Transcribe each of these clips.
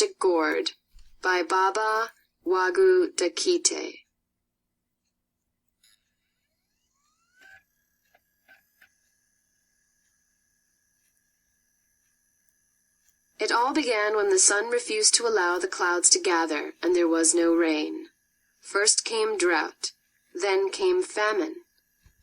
Magic Gourd by Baba Wagu Dakite. It all began when the sun refused to allow the clouds to gather, and there was no rain. First came drought, then came famine.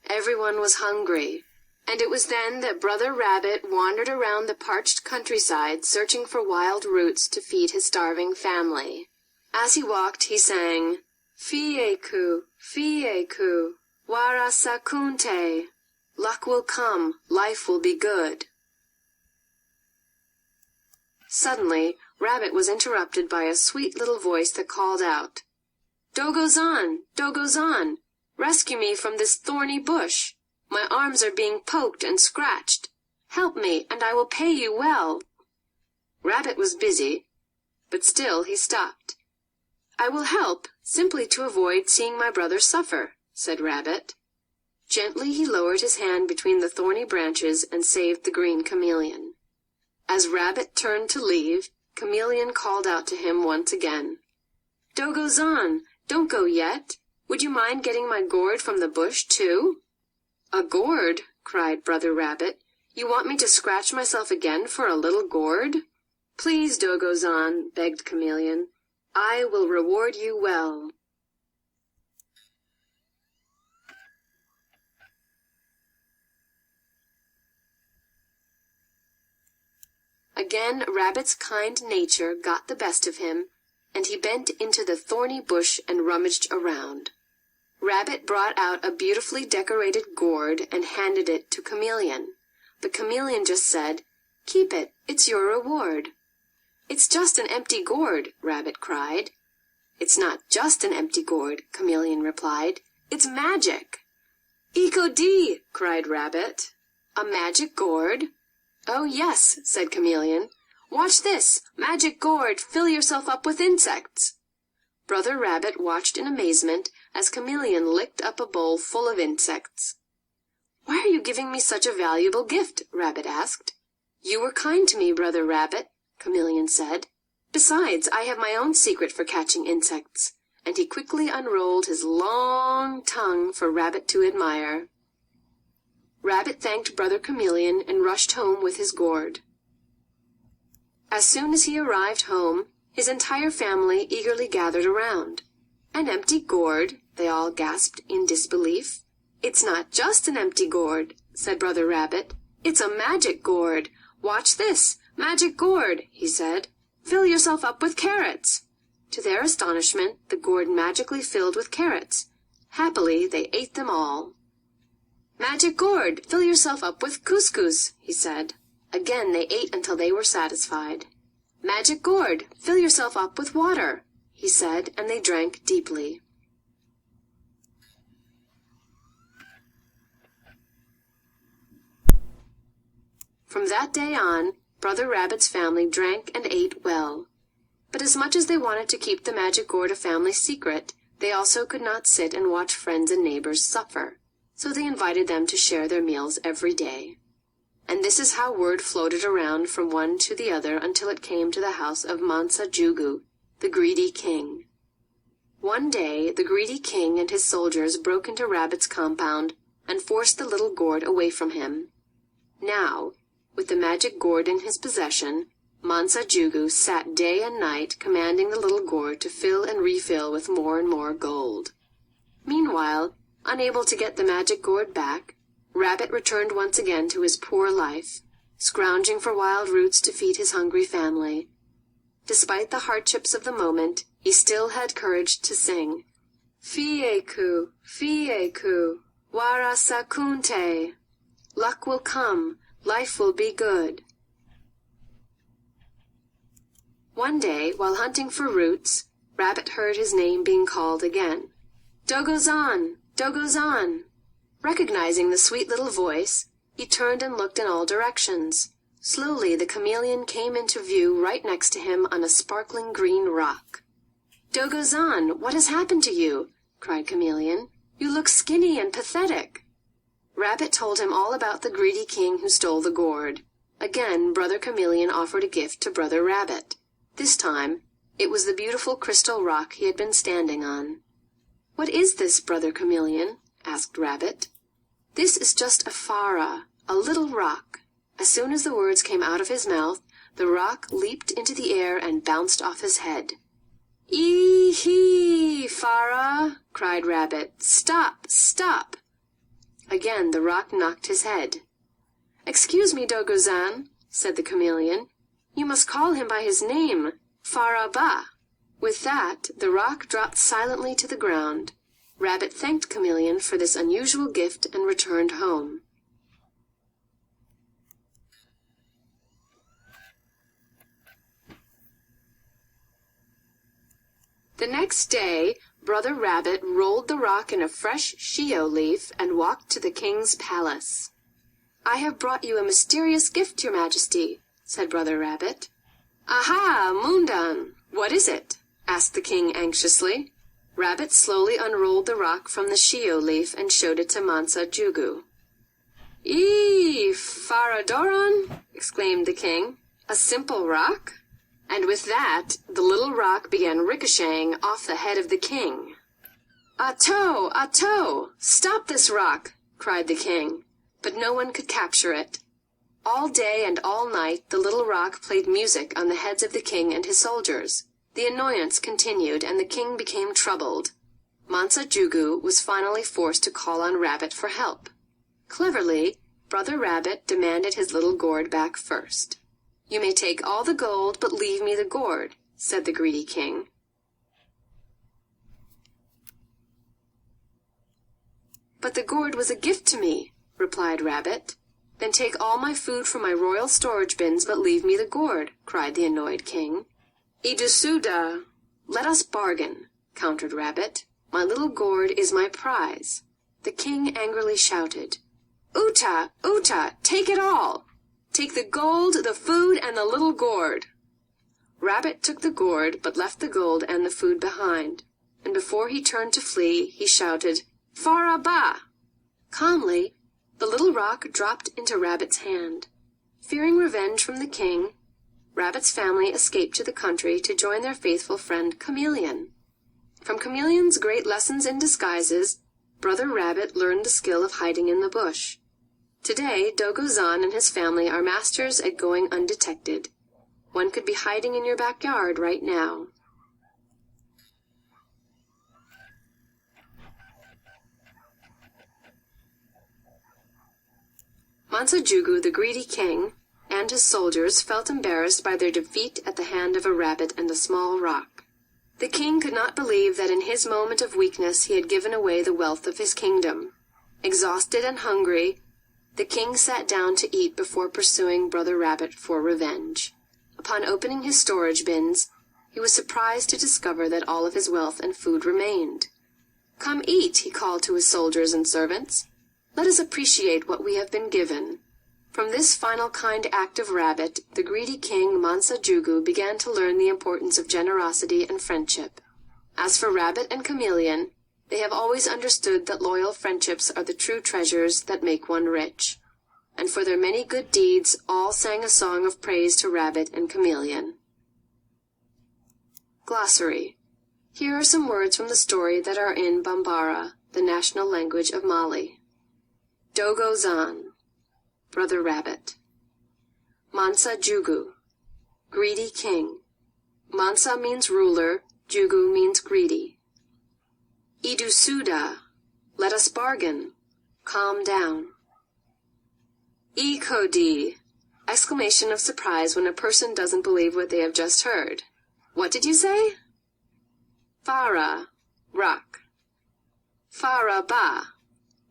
Everyone was hungry, and it was then that Brother Rabbit wandered around the parched countryside searching for wild roots to feed his starving family. As he walked, he sang, "Fieku, fieku, warasakunte." Luck will come, life will be good. Suddenly, Rabbit was interrupted by a sweet little voice that called out, "Dogozan, Dogozan, rescue me from this thorny bush. My arms are being poked and scratched. Help me, and I will pay you well." Rabbit was busy, but still he stopped. "I will help, simply to avoid seeing my brother suffer," said Rabbit. Gently he lowered his hand between the thorny branches and saved the green chameleon. As Rabbit turned to leave, Chameleon called out to him once again, "Dogozan, don't go yet. Would you mind getting my gourd from the bush, too?" "A gourd?" cried Brother Rabbit. "You want me to scratch myself again for a little gourd?" "Please, Dogozan," begged Chameleon. "I will reward you well." Again Rabbit's kind nature got the best of him, and he bent into the thorny bush and rummaged around. Rabbit brought out a beautifully decorated gourd and handed it to Chameleon, but Chameleon just said, "Keep it, it's your reward." "It's just an empty gourd," Rabbit cried. "It's not just an empty gourd," Chameleon replied. "It's magic." "Eko-dee!" cried Rabbit. "A magic gourd?" "Oh, yes," said Chameleon. "Watch this! Magic gourd! Fill yourself up with insects!" Brother Rabbit watched in amazement as Chameleon licked up a bowl full of insects. "Why are you giving me such a valuable gift?" Rabbit asked. "You were kind to me, Brother Rabbit," Chameleon said. "Besides, I have my own secret for catching insects." And he quickly unrolled his long tongue for Rabbit to admire. Rabbit thanked Brother Chameleon and rushed home with his gourd. As soon as he arrived home, his entire family eagerly gathered around. "An empty gourd?" they all gasped in disbelief. "It's not just an empty gourd," said Brother Rabbit. "It's a magic gourd. Watch this! Magic gourd!" he said. "Fill yourself up with carrots." To their astonishment, the gourd magically filled with carrots. Happily, they ate them all. "Magic gourd, fill yourself up with couscous," he said. Again they ate until they were satisfied. "Magic gourd, fill yourself up with water," he said, and they drank deeply. From that day on, Brother Rabbit's family drank and ate well. But as much as they wanted to keep the magic gourd a family secret, they also could not sit and watch friends and neighbors suffer. So they invited them to share their meals every day. And this is how word floated around from one to the other until it came to the house of Mansa Jugu, the greedy king. One day the greedy king and his soldiers broke into Rabbit's compound and forced the little gourd away from him. Now, with the magic gourd in his possession, Mansa Jugu sat day and night commanding the little gourd to fill and refill with more and more gold. Meanwhile, unable to get the magic gourd back, Rabbit returned once again to his poor life, scrounging for wild roots to feed his hungry family. Despite the hardships of the moment, he still had courage to sing, "Fieku, fieku, warasakunte." Luck will come, life will be good. One day, while hunting for roots, Rabbit heard his name being called again. "Dogozan! Dogozan!" Recognizing the sweet little voice, he turned and looked in all directions. Slowly the chameleon came into view right next to him on a sparkling green rock. "Dogozan, what has happened to you?" cried Chameleon. "You look skinny and pathetic." Rabbit told him all about the greedy king who stole the gourd. Again Brother Chameleon offered a gift to Brother Rabbit. This time, it was the beautiful crystal rock he had been standing on. "What is this, Brother Chameleon?" asked Rabbit. "This is just a fara, a little rock." As soon as the words came out of his mouth, the rock leaped into the air and bounced off his head. "Ee-hee, fara!" cried Rabbit. "Stop! Stop!" Again the rock knocked his head. "Excuse me, Dogozan," said the chameleon. "You must call him by his name, Fara-ba." With that, the rock dropped silently to the ground. Rabbit thanked Chameleon for this unusual gift and returned home. The next day, Brother Rabbit rolled the rock in a fresh shio leaf and walked to the king's palace. "I have brought you a mysterious gift, your majesty," said Brother Rabbit. "Aha, Moondan! What is it?" asked the king anxiously. Rabbit slowly unrolled the rock from the shio leaf and showed it to Mansa Jugu. "Ee, Faradoron!" exclaimed the king. "A simple rock?" And with that, the little rock began ricocheting off the head of the king. "Ato! Ato! Stop this rock!" cried the king. But no one could capture it. All day and all night the little rock played music on the heads of the king and his soldiers. The annoyance continued, and the king became troubled. Mansa Jugu was finally forced to call on Rabbit for help. Cleverly, Brother Rabbit demanded his little gourd back first. "You may take all the gold, but leave me the gourd," said the greedy king. "But the gourd was a gift to me," replied Rabbit. "Then take all my food from my royal storage bins, but leave me the gourd," cried the annoyed king. "Idusuda, let us bargain," countered Rabbit. "My little gourd is my prize." The king angrily shouted, "Uta, Uta, take it all! Take the gold, the food, and the little gourd." Rabbit took the gourd, but left the gold and the food behind, and before he turned to flee, he shouted, "Fara-ba!" Calmly, the little rock dropped into Rabbit's hand. Fearing revenge from the king, Rabbit's family escaped to the country to join their faithful friend Chameleon. From Chameleon's great lessons in disguises, Brother Rabbit learned the skill of hiding in the bush. Today, Dogozan and his family are masters at going undetected. One could be hiding in your backyard right now. Mansa Jugu, the greedy king, and his soldiers felt embarrassed by their defeat at the hand of a rabbit and a small rock. The king could not believe that in his moment of weakness he had given away the wealth of his kingdom. Exhausted and hungry, the king sat down to eat before pursuing Brother Rabbit for revenge. Upon opening his storage bins, he was surprised to discover that all of his wealth and food remained. "Come eat," he called to his soldiers and servants. "Let us appreciate what we have been given." From this final kind act of Rabbit, the greedy king Mansa Jugu began to learn the importance of generosity and friendship. As for Rabbit and Chameleon, they have always understood that loyal friendships are the true treasures that make one rich. And for their many good deeds, all sang a song of praise to Rabbit and Chameleon. Glossary. Here are some words from the story that are in Bambara, the national language of Mali. Dogozan, Brother Rabbit. Mansa Jugu, greedy king. Mansa means ruler, Jugu means greedy. Idusuda, let us bargain, calm down. Ikodi, exclamation of surprise when a person doesn't believe what they have just heard. What did you say? Fara, rock. Fara-ba,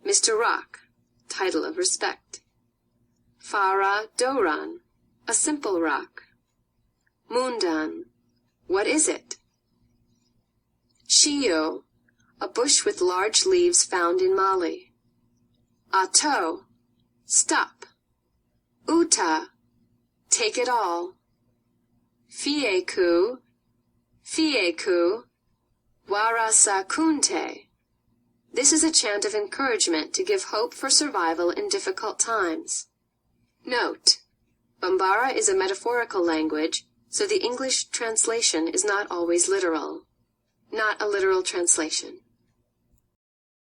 Mr. Rock, title of respect. Fara-doran, a simple rock. Moondan, what is it? Shio, a bush with large leaves found in Mali. Ato, stop. Uta, take it all. Fieku, warasakunte. This is a chant of encouragement to give hope for survival in difficult times. Note: Bambara is a metaphorical language, So the English translation is not always literal. Not a literal translation.